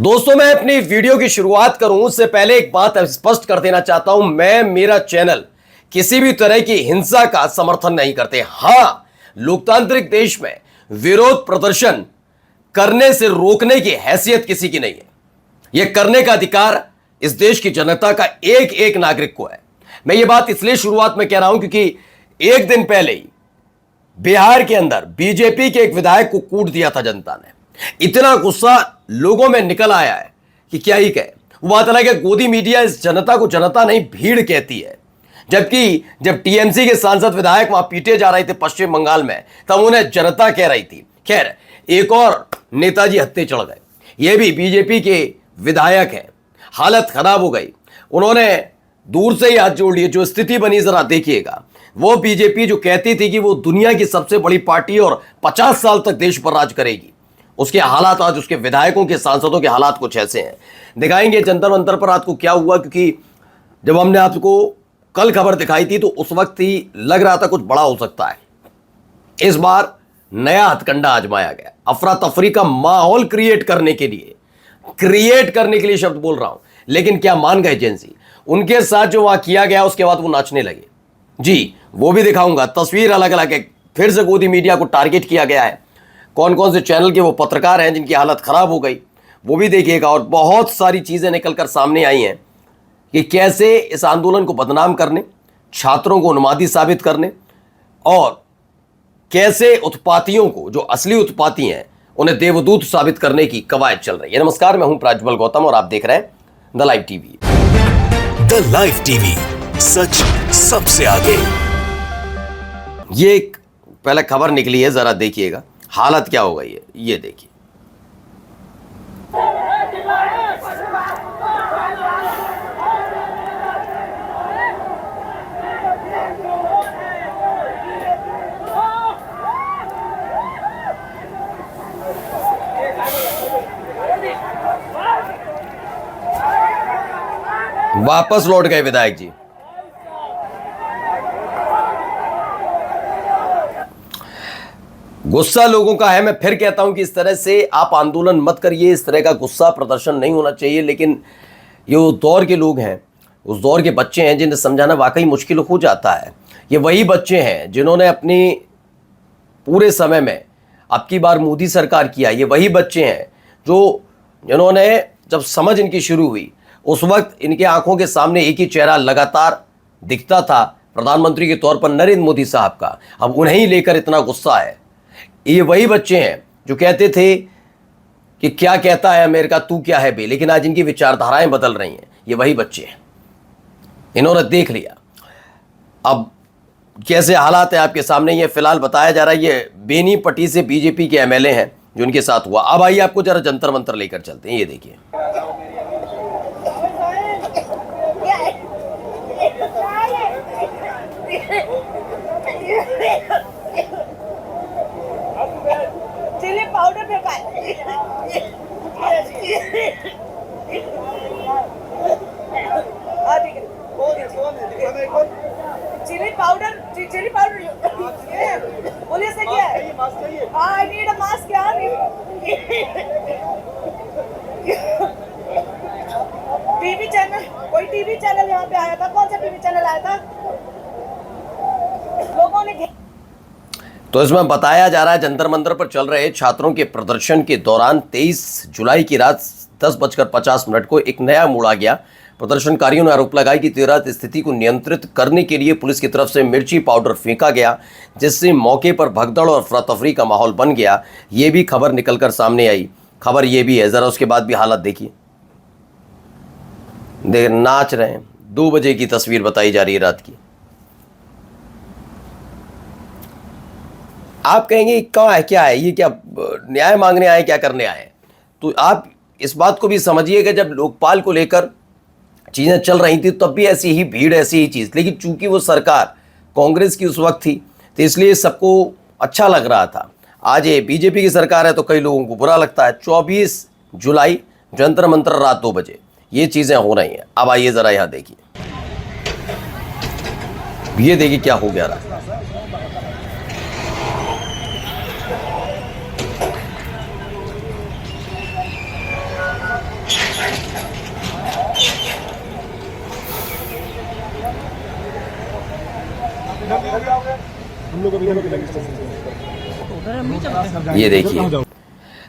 दोस्तों, मैं अपनी वीडियो की शुरुआत करूं उससे पहले एक बात स्पष्ट कर देना चाहता हूं। मेरा चैनल किसी भी तरह की हिंसा का समर्थन नहीं करते। हां, लोकतांत्रिक देश में विरोध प्रदर्शन करने से रोकने की हैसियत किसी की नहीं है। यह करने का अधिकार इस देश की जनता का एक एक नागरिक को है। मैं ये बात इसलिए शुरुआत में कह रहा हूं क्योंकि एक दिन पहले ही बिहार के अंदर बीजेपी के एक विधायक को कूट दिया था जनता ने। इतना गुस्सा लोगों में निकल आया है कि क्या ही कहे। वो बात अलग है, गोदी मीडिया इस जनता को जनता नहीं भीड़ कहती है। जबकि जब टीएमसी के सांसद विधायक वहां पीटे जा रहे थे पश्चिम बंगाल में, तब उन्हें जनता कह रही थी। खैर, एक और नेताजी हत्थे चढ़ गए। ये भी बीजेपी के विधायक हैं। हालत खराब हो गई। उन्होंने दूर से ही हाथ जोड़ लिए। जो स्थिति बनी जरा देखिएगा। वो बीजेपी जो कहती थी कि वो दुनिया की सबसे बड़ी पार्टी और 50 साल तक देश पर राज करेगी, उसके हालात आज उसके विधायकों के सांसदों के हालात कुछ ऐसे हैं। दिखाएंगे जंतर मंतर पर रात को क्या हुआ, क्योंकि जब हमने आपको कल खबर दिखाई थी तो उस वक्त ही लग रहा था कुछ बड़ा हो सकता है। इस बार नया हथकंडा आजमाया गया। अफरा तफरी का माहौल क्रिएट करने के लिए शब्द बोल रहा हूं। लेकिन क्या मान गए जेंसी? उनके साथ जो वहां किया गया उसके बाद वो नाचने लगे। जी, वो भी दिखाऊंगा। तस्वीर अलग अलग है। फिर से गोदी मीडिया को टारगेट किया गया है। कौन कौन से चैनल के वो पत्रकार हैं जिनकी हालत खराब हो गई, वो भी देखिएगा। और बहुत सारी चीजें निकलकर सामने आई हैं कि कैसे इस आंदोलन को बदनाम करने, छात्रों को उन्मादी साबित करने और कैसे उत्पातियों को, जो असली उत्पाती हैं, उन्हें देवदूत साबित करने की कवायद चल रही है। नमस्कार, मैं हूं प्राज्वल गौतम और आप देख रहे हैं the live TV. The live TV, सच सबसे आगे। ये एक पहले खबर निकली है, जरा देखिएगा हालत क्या हो गई है। ये देखिए, वापस लौट गए विधायक जी। गुस्सा लोगों का है। मैं फिर कहता हूं कि इस तरह से आप आंदोलन मत करिए। इस तरह का गुस्सा प्रदर्शन नहीं होना चाहिए। लेकिन ये उस दौर के लोग हैं, उस दौर के बच्चे हैं जिन्हें समझाना वाकई मुश्किल हो जाता है। ये वही बच्चे हैं जिन्होंने अपनी पूरे समय में अब की बार मोदी सरकार किया। ये वही बच्चे हैं जिन्होंने जब समझ इनकी शुरू हुई उस वक्त इनके आंखों के सामने एक ही चेहरा लगातार दिखता था, प्रधानमंत्री के तौर पर नरेंद्र मोदी साहब का। अब उन्हें लेकर इतना गुस्सा है। ये वही बच्चे हैं जो कहते थे कि क्या कहता है अमेरिका, तू क्या है बे। लेकिन आज इनकी विचारधाराएं बदल रही हैं। ये वही बच्चे हैं, इन्होंने देख लिया अब कैसे हालात है आपके सामने। ये फिलहाल बताया जा रहा है ये बेनीपट्टी से बीजेपी के एमएलए हैं जो उनके साथ हुआ। अब आइए आपको जरा जंतर मंतर लेकर चलते हैं। ये देखिए, चिली पाउडर फेंका चिली पाउडर पुलिस ने किया है। आई नीड अ मास्क यार। टीवी चैनल, कोई टीवी चैनल यहाँ पे आया था। कौन सा टीवी चैनल आया था? लोगों ने तो इसमें बताया जा रहा है जंतर मंतर पर चल रहे छात्रों के प्रदर्शन के दौरान 23 जुलाई की रात 10:50 को एक नया मोड़ आ गया। प्रदर्शनकारियों ने आरोप लगाया कि देर रात स्थिति को नियंत्रित करने के लिए पुलिस की तरफ से मिर्ची पाउडर फेंका गया, जिससे मौके पर भगदड़ और अफरा तफरी का माहौल बन गया। ये भी खबर निकलकर सामने आई। खबर ये भी है, जरा उसके बाद भी हालत देखिए। नाच रहे हैं। 2 बजे की तस्वीर बताई जा रही है रात की। आप कहेंगे कहाँ है, क्या है ये, क्या न्याय मांगने आए, क्या करने आए? तो आप इस बात को भी समझिएगा, जब लोकपाल को लेकर चीज़ें चल रही थी तब भी ऐसी ही भीड़, ऐसी ही चीज़। लेकिन चूंकि वो सरकार कांग्रेस की उस वक्त थी तो इसलिए सबको अच्छा लग रहा था। आज ये बीजेपी की सरकार है तो कई लोगों को बुरा लगता है। 24 जुलाई जंतर मंतर रात 2 बजे ये चीज़ें हो रही हैं। अब आइए ज़रा यहाँ देखिए, ये देखिए क्या हो गया रहा। ये देखिए,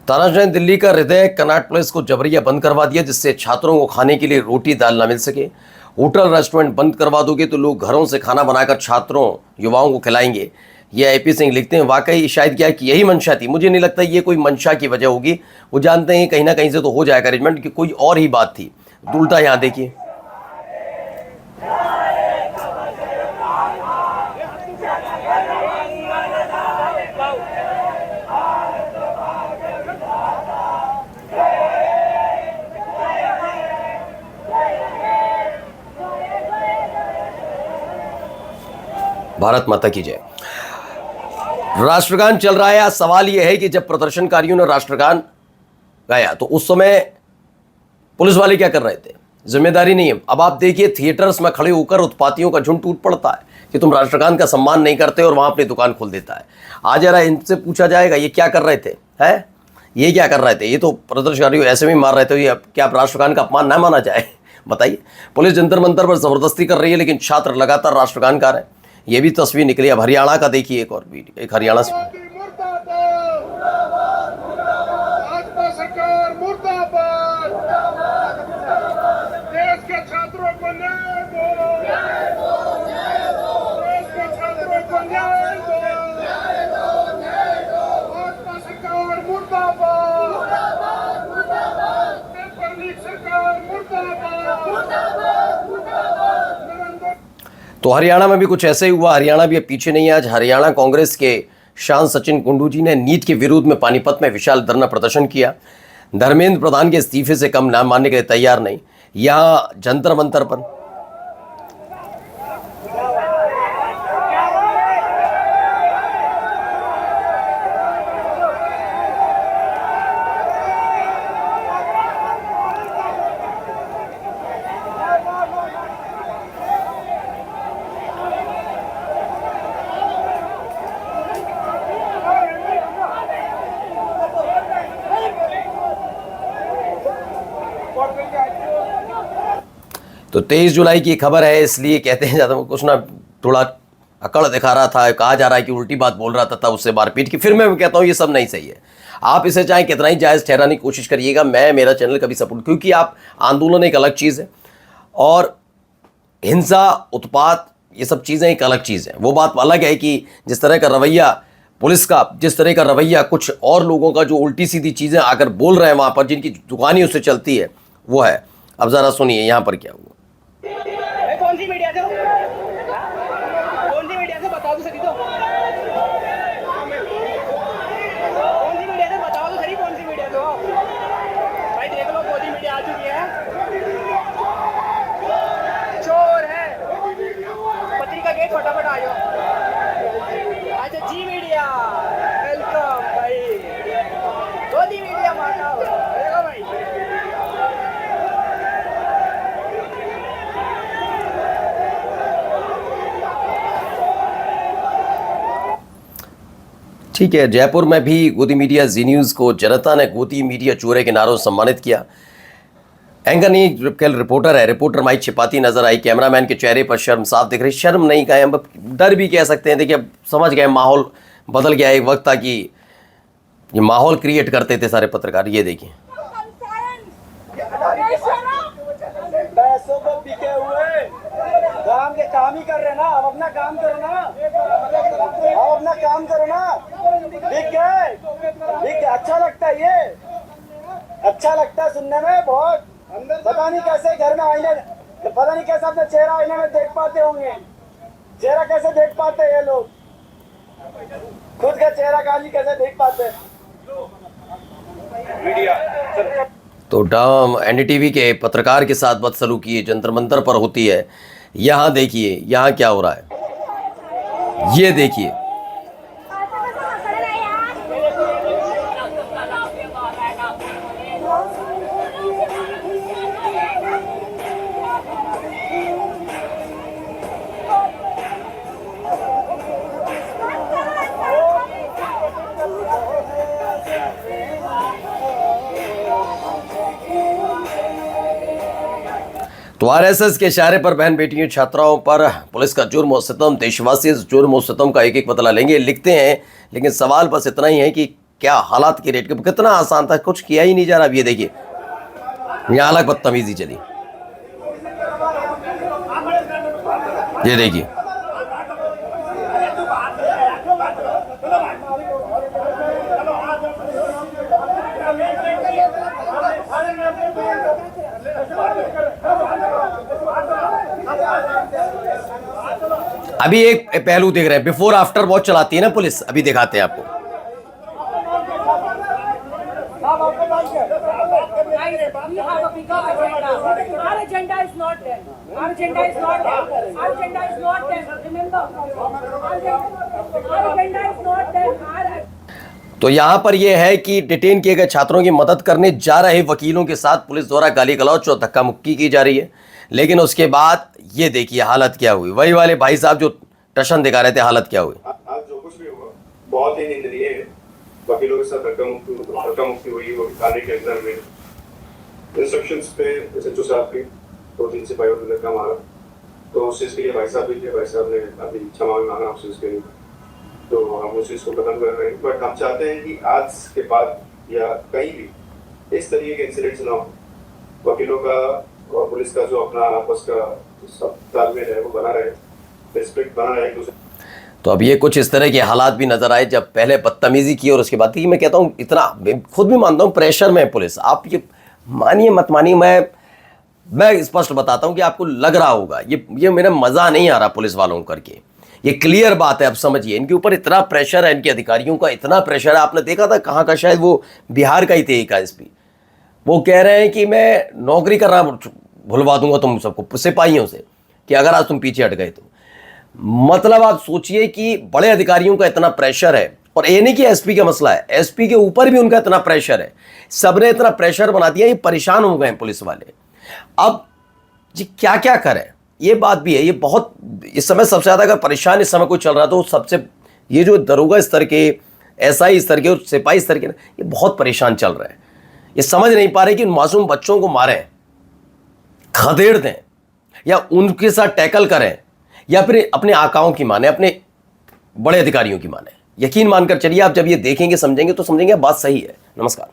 तानाशाह ने दिल्ली का हृदय कनॉट प्लेस को जबरिया बंद करवा दिया, जिससे छात्रों को खाने के लिए रोटी दाल ना मिल सके। होटल रेस्टोरेंट बंद करवा दोगे तो लोग घरों से खाना बनाकर छात्रों युवाओं को खिलाएंगे। ये एपी सिंह लिखते हैं, वाकई शायद क्या कि यही मंशा थी। मुझे नहीं लगता ये कोई मंशा की वजह होगी, वो जानते हैं कहीं ना कहीं से तो हो जाएगा अरेंजमेंट, कि कोई और ही बात थी। उल्टा यहाँ देखिए, भारत माता की जय। राष्ट्रगान चल रहा है। आज सवाल यह है कि जब प्रदर्शनकारियों ने राष्ट्रगान गाया तो उस समय पुलिस वाले क्या कर रहे थे? जिम्मेदारी नहीं है। अब आप देखिए, थिएटर्स में खड़े होकर उत्पातियों का झुंड टूट पड़ता है कि तुम राष्ट्रगान का सम्मान नहीं करते, और वहां अपनी दुकान खोल देता है। आज जरा इनसे पूछा जाएगा ये क्या कर रहे थे, है ये क्या कर रहे थे? ये तो प्रदर्शनकारियों ऐसे में मार रहे थे। ये क्या राष्ट्रगान का अपमान ना माना जाए? बताइए। पुलिस जंतर मंतर पर जबरदस्ती कर रही है, लेकिन छात्र लगातार राष्ट्रगान गा रहे हैं। ये भी तस्वीर निकली। अब हरियाणा का देखिए, एक और वीडियो, एक हरियाणा से। भाजपा सरकार मुर्दाबाद, देश के छात्रों को न्याय दो, देश के छात्रों को न्याय दो, भाजपा सरकार मुर्दाबाद, पेपर लीक सरकार मुर्दाबाद। तो हरियाणा में भी कुछ ऐसे ही हुआ। हरियाणा भी अब पीछे नहीं है। आज हरियाणा कांग्रेस के शान सचिन कुंडू जी ने नीट के विरोध में पानीपत में विशाल धरना प्रदर्शन किया। धर्मेंद्र प्रधान के इस्तीफे से कम ना मानने के लिए तैयार नहीं। यहां जंतर मंतर पर तो 23 जुलाई की खबर है, इसलिए कहते हैं ज़्यादा कुछ ना, थोड़ा अकड़ दिखा रहा था। कहा जा रहा है कि उल्टी बात बोल रहा था उससे मारपीट की। फिर मैं कहता हूँ ये सब नहीं सही है। आप इसे चाहे कितना ही जायज़ ठहराने की कोशिश करिएगा, मैं मेरा चैनल कभी सपोर्ट, क्योंकि आप आंदोलन एक अलग चीज़ है और हिंसा उत्पात ये सब चीज़ें एक अलग चीज़ है। वो बात अलग है कि जिस तरह का रवैया पुलिस का, जिस तरह का रवैया कुछ और लोगों का जो उल्टी सीधी चीज़ें आकर बोल रहे हैं वहाँ पर, जिनकी दुकानी उससे चलती है, वो है। अब ज़रा सुनिए यहाँ पर क्या हुआ। कौन सी मीडिया से, कौन सी मीडिया से बताओ तो सही, तो कौन सी मीडिया से बताओ तो सही, कौन सी मीडिया से हो भाई? देख लो, कौन सी मीडिया आ चुकी है, चोर है। पत्रिका गेट फटाफट आ जाओ। अच्छा जी मीडिया, वेलकम भाई। गोदी मीडिया माता देखो भाई। ठीक है, जयपुर में भी गोदी मीडिया जी न्यूज़ को जनता ने गोदी मीडिया चोरे के नारों से सम्मानित किया। एंकर नहीं, कल रिपोर्टर है, रिपोर्टर माइक छिपाती नजर आई। कैमरामैन के चेहरे पर शर्म साफ दिख रही। शर्म नहीं कहें, अब डर भी कह सकते हैं। देखिए, अब समझ गए, माहौल बदल गया। एक वक्त था कि ये माहौल क्रिएट करते थे सारे पत्रकार। ये देखिए, पैसों को बिके हुए काम के काम ही कर रहे ना। अब अपना काम करो ना, अब अपना काम करो ना। बिक गए, अच्छा लगता है, ये अच्छा लगता है सुनने में बहुत। पता नहीं कैसे घर में आईने, पता नहीं कैसे अपना चेहरा आईने में देख पाते होंगे। चेहरा कैसे देख पाते हैं ये लोग? खुद का चेहरा काजी कैसे देख पाते हैं? तो एनडीटीवी के पत्रकार के साथ बदसलूकी जंतर मंतर पर होती है। यहाँ देखिए, यहाँ क्या हो रहा है, ये देखिए। तो आरएसएस के इशारे पर बहन बेटियों छात्राओं पर पुलिस का जुर्म और सितम, देशवासी इस जुर्म और सितम का एक एक बदला लेंगे लिखते हैं, लेकिन सवाल बस इतना ही है कि क्या हालात की रेट कितना आसान था, कुछ किया ही नहीं जा रहा। अब ये देखिए यहाँ अलग बदतमीजी चली, ये देखिए अभी एक पहलू देख रहे हैं, बिफोर आफ्टर वॉच चलाती है ना पुलिस, अभी दिखाते हैं आपको। We have a bigger agenda. Our agenda is not there. Our agenda is not there. Our agenda is not there. Remember, our agenda is not there. तो यहाँ पर यह है कि डिटेन किए गए छात्रों की मदद करने जा रहे वकीलों के साथ पुलिस द्वारा गाली गलौच और धक्का मुक्की की जा रही है, लेकिन उसके बाद ये देखिए हालत क्या हुई। वही वाले भाई साहब जो टशन दिखा रहे थे, हालत क्या हुई। आज जो कुछ भी हुआ बहुत ही निंदनीय है। वकीलों के साथ धक्का मुक्की हुई, वो थाने के अंदर में इंस्ट्रक्शंस पे एसएचओ साहब की 2-3 सिपाहियों ने धक्का मारा, तो उस चीज के लिए भाई साहब भी थे, भाई साहब ने अभी क्षमा मांगा आपसे उसके लिए, तो हम उस चीज को खत्म कर रहे हैं। बट हम चाहते हैं कि आज के बाद या कहीं भी इस तरीके के इंसिडेंट्स ना हो। वकीलों का और पुलिस का जो अपना आपस का सब तालमेल है वो बना रहे, रिस्पेक्ट बना रहे एक दूसरे। तो अब ये कुछ इस तरह के हालात भी नजर आए जब पहले बदतमीजी की और उसके बाद मैं कहता हूँ इतना खुद भी मानता हूँ प्रेशर में पुलिस। आप ये मानिए मत मानिए, मैं स्पष्ट बताता हूँ कि आपको लग रहा होगा ये मेरा मजा नहीं आ रहा पुलिस वालों को करके, ये क्लियर बात है। अब समझिए इनके ऊपर इतना प्रेशर है, इनके अधिकारियों का इतना प्रेशर है। आपने देखा था कहाँ का, शायद वो बिहार का ही थे एक एसपी, वो कह रहे हैं कि मैं नौकरी करना भुलवा दूंगा तुम सबको सिपाहियों से कि अगर आज तुम पीछे हट गए तो। मतलब आप सोचिए कि बड़े अधिकारियों का इतना प्रेशर है, और ये नहीं कि एसपी का मसला है, एसपी के ऊपर भी उनका इतना प्रेशर है, सबने इतना प्रेशर बना दिया, ये परेशान हो गए हैं पुलिस वाले। अब जी क्या क्या करें, ये बात भी है। ये बहुत इस समय सबसे ज़्यादा अगर परेशान इस समय कोई चल रहा तो सबसे ये जो दरोगा स्तर के, एसआई स्तर के और सिपाही स्तर के, ये बहुत परेशान चल रहे हैं। ये समझ नहीं पा रहे कि उन मासूम बच्चों को मारें, खदेड़ दें, या उनके साथ टैकल करें, या फिर अपने आकाओं की माने, अपने बड़े अधिकारियों की माने। यकीन मानकर चलिए, आप जब ये देखेंगे समझेंगे तो समझेंगे बात सही है। नमस्कार।